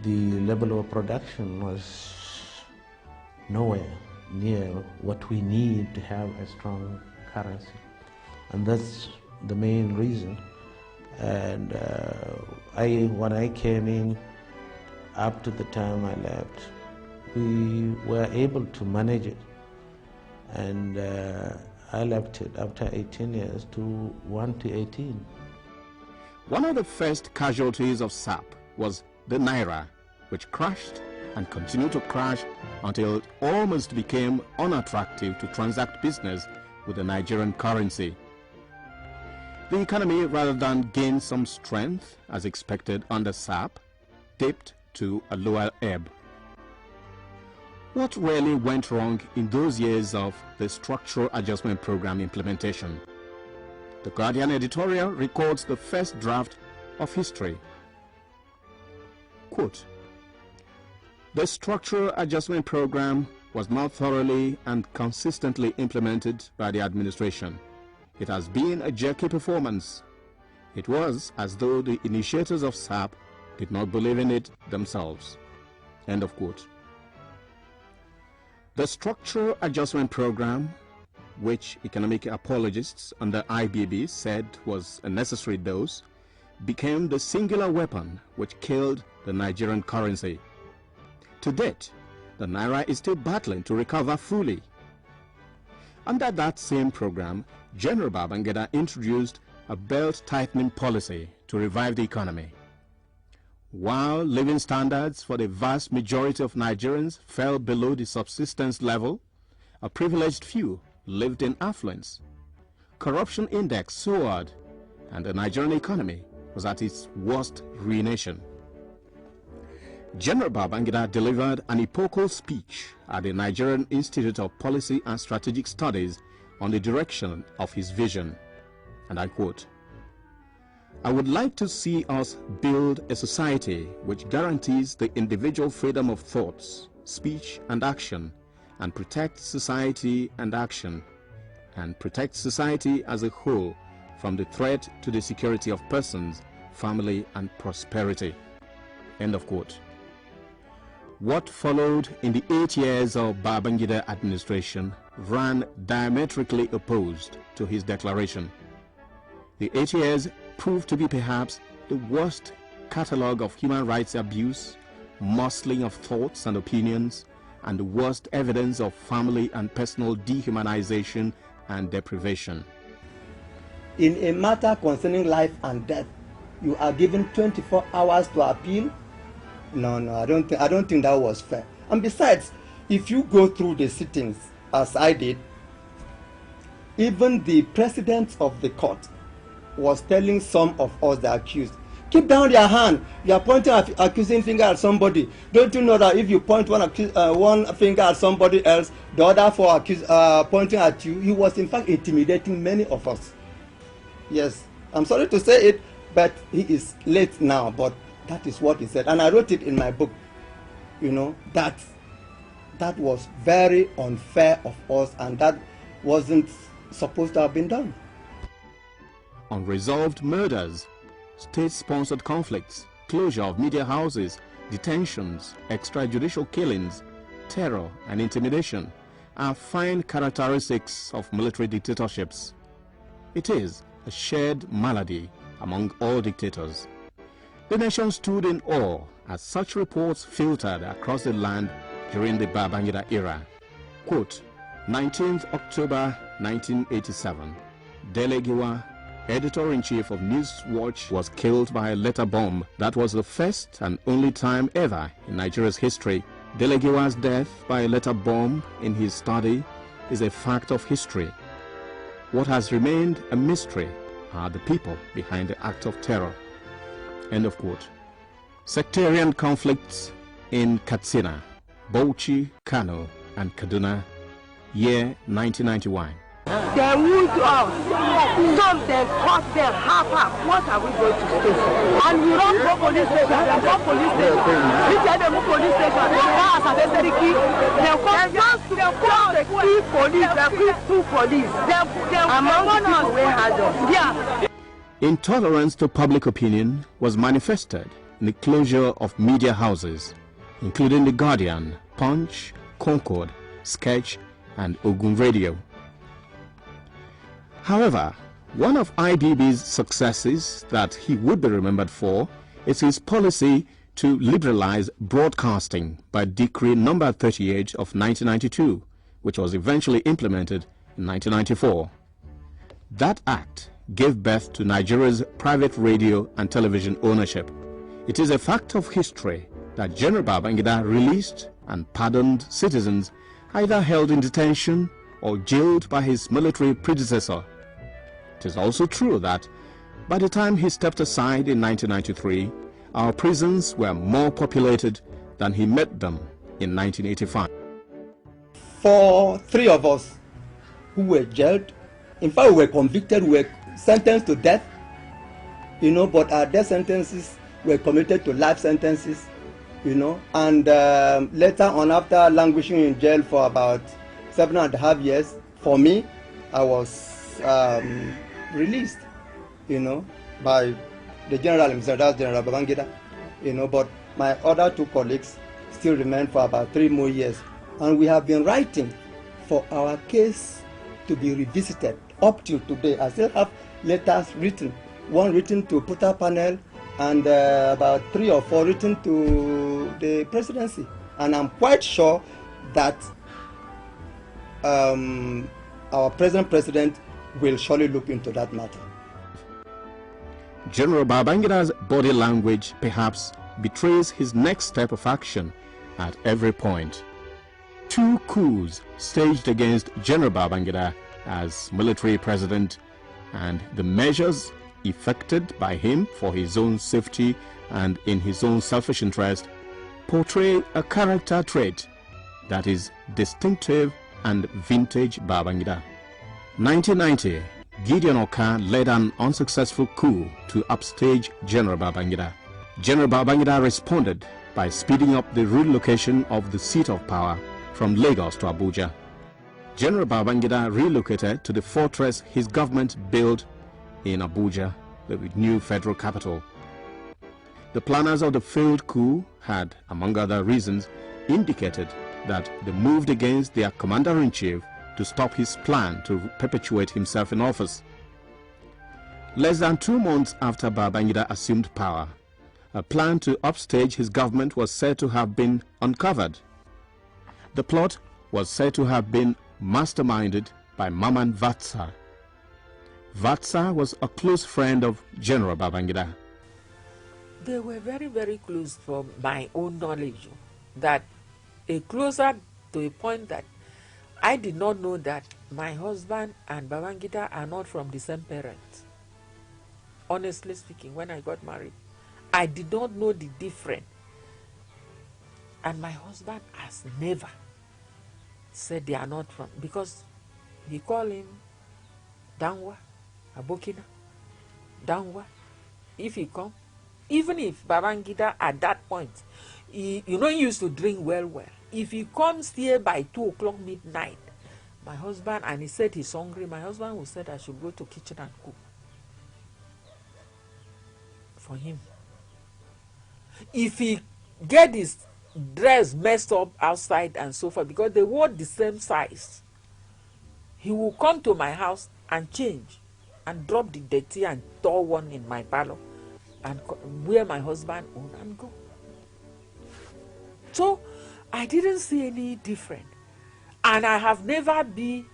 the level of production was nowhere near what we need to have a strong currency. And that's the main reason. And when I came in, up to the time I left, we were able to manage it. And I left it after 18 years to 1 to 18. One of the first casualties of SAP was the Naira, which crashed and continued to crash until it almost became unattractive to transact business with the Nigerian currency. The economy, rather than gain some strength as expected under SAP, dipped to a lower ebb. What really went wrong in those years of the Structural Adjustment Program implementation? The Guardian editorial records the first draft of history. Quote, "The Structural Adjustment Program was not thoroughly and consistently implemented by the administration. It has been a jerky performance. It was as though the initiators of SAP did not believe in it themselves." End of quote. The Structural Adjustment Program, which economic apologists under IBB said was a necessary dose, became the singular weapon which killed the Nigerian currency. To date, the Naira is still battling to recover fully. Under that same program, General Babangida introduced a belt-tightening policy to revive the economy. While living standards for the vast majority of Nigerians fell below the subsistence level, a privileged few lived in affluence. Corruption index soared, and the Nigerian economy was at its worst ruination. General Babangida delivered an epochal speech at the Nigerian Institute of Policy and Strategic Studies on the direction of his vision, and I quote, "I would like to see us build a society which guarantees the individual freedom of thoughts, speech and action, and protects society and action, and protects society as a whole from the threat to the security of persons, family and prosperity." End of quote. What followed in the 8 years of Babangida administration ran diametrically opposed to his declaration. The 8 years proved to be perhaps the worst catalogue of human rights abuse, muscling of thoughts and opinions, and the worst evidence of family and personal dehumanization and deprivation. In a matter concerning life and death, you are given 24 hours to appeal? No, I don't think that was fair. And besides, if you go through the sittings, as I did, even the president of the court was telling some of us, the accused, keep down your hand. You are pointing an accusing finger at somebody. Don't you know that if you point one finger at somebody else, the other for pointing at you? He was in fact intimidating many of us. Yes, I'm sorry to say it, but he is late now, but that is what he said. And I wrote it in my book. You know, that was very unfair of us, and that wasn't supposed to have been done. Unresolved murders, state-sponsored conflicts, closure of media houses, detentions, extrajudicial killings, terror and intimidation are fine characteristics of military dictatorships. It is a shared malady among all dictators. The nation stood in awe as such reports filtered across the land during the Babangida era. Quote, 19th October 1987, Delegiwa, editor-in-chief of Newswatch, was killed by a letter bomb. That was the first and only time ever in Nigeria's history. Delegiwa's death by a letter bomb in his study is a fact of history. What has remained a mystery are the people behind the act of terror. End of quote. Sectarian conflicts in Katsina, Bauchi, Kano, and Kaduna, year 1991. They wound us, some them cut them half. What are we going to do? And we run for police station, they go police station. We tell them police station, they pass as a key. They come the key police, they keep two police. They among the people we had them. Yeah. Intolerance to public opinion was manifested in the closure of media houses, including The Guardian, Punch, Concord, Sketch, and Ogun Radio. However, one of IBB's successes that he would be remembered for is his policy to liberalize broadcasting by Decree No. 38 of 1992, which was eventually implemented in 1994. That act gave birth to Nigeria's private radio and television ownership. It is a fact of history that General Babangida released and pardoned citizens either held in detention or jailed by his military predecessor. It is also true that by the time he stepped aside in 1993, our prisons were more populated than he met them in 1985. For three of us who were jailed, in fact we were convicted, we were sentenced to death, but our death sentences were commuted to life sentences, and later on, after languishing in jail for about 7.5 years, for me, I was released, by the general himself, that's General Babangida, but my other two colleagues still remained for about 3 more years. And we have been writing for our case to be revisited up till today. I still have letters written, one written to Puta panel and about 3 or 4 written to the presidency. And I'm quite sure that our present president will surely look into that matter. General Babangida's body language perhaps betrays his next step of action at every point. 2 coups staged against General Babangida as military president, and the measures effected by him for his own safety and in his own selfish interest portray a character trait that is distinctive and vintage Babangida. 1990, Gideon Oka led an unsuccessful coup to upstage General Babangida. General Babangida responded by speeding up the relocation of the seat of power from Lagos to Abuja. General Babangida relocated to the fortress his government built in Abuja, the new federal capital. The planners of the failed coup had, among other reasons, indicated that they moved against their commander-in-chief to stop his plan to perpetuate himself in office. Less than 2 months after Babangida assumed power, a plan to upstage his government was said to have been uncovered. The plot was said to have been masterminded by Mamman Vatsa. Vatsa was a close friend of General Babangida. They were very, very close from my own knowledge, that closer to a point that I did not know that my husband and Babangida are not from the same parents. Honestly speaking, when I got married, I did not know the difference. And my husband has never said they are not from, because he called him Danwa, Abokina, Danwa. If he come, even if Babangida at that point, he used to drink well. If he comes here by 2 o'clock midnight, my husband, and he said he's hungry, my husband will say I should go to kitchen and cook for him. If he get his dress messed up outside and so forth, because they wore the same size, he will come to my house and change and drop the dirty and throw one in my parlor and wear my husband on and go. So I didn't see any difference, and I have never been